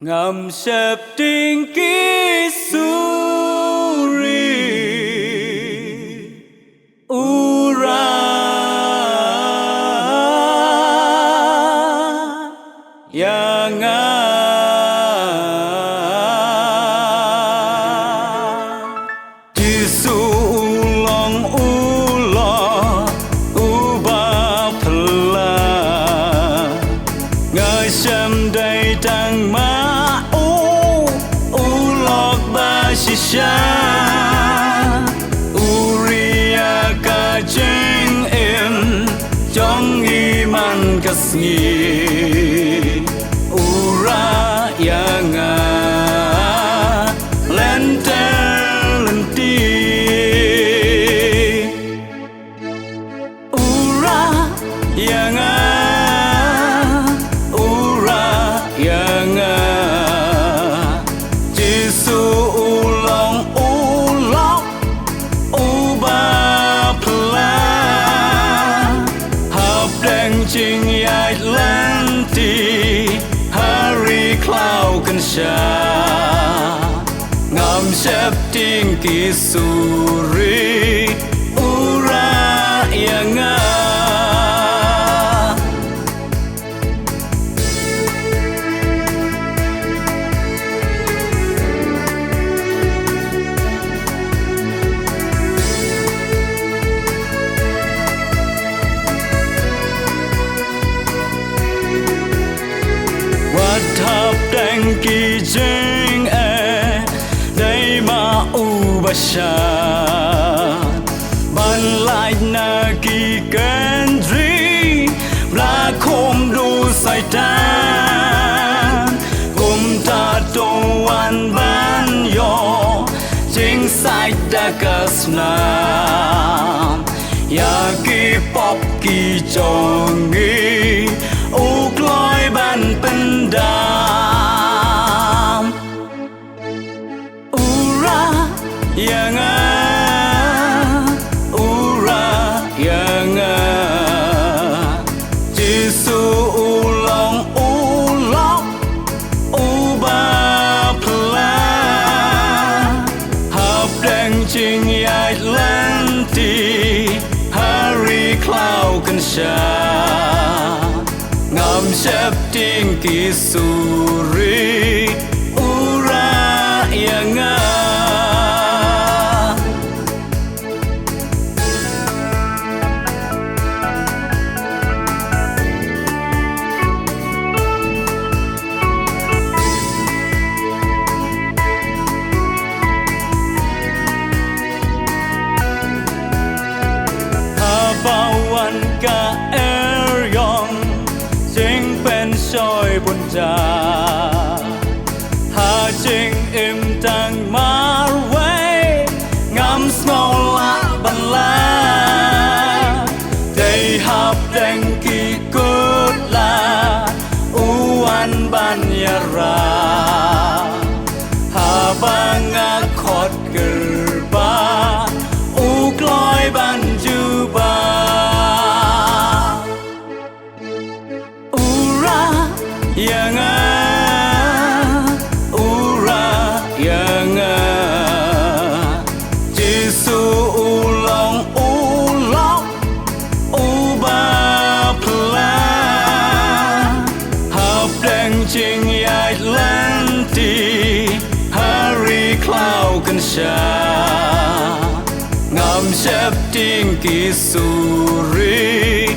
Ngam septinggi suri ura yang disulong-ulong ubah pelan ngasam dai tang ma Shisha Uria ka jeng em Jong iman kasngi Ura yang lenter lenti Ura yang Jing yai lenti hari klau kensha ngam septinggi suri ura yang Thap đăng kỳ jeng Đây mà u bà sha Ban lại na kỳ kén ri Là khom đu sai tan Cùng ta tô an ban yo Jeng sai da kas nam Ya kỳ pop kỳ jongi U kloi ban pendam yang ura yang Jisu ulong-ulong ubah pelan hap dang jing yai lenti hari klau kensha ngam septinggi suri ura yang Bawan ka eryong Sing pen soy bunja Ha jing im tang marway Ngam smola banla Day hap deng ki kutla Uwan banyara Ha banga khot gerba U kloi banjuba yang ura yang Jisu ulong-ulong ubah pelan hap dang jing yai lenti hari klau kensha ngam septinggi suri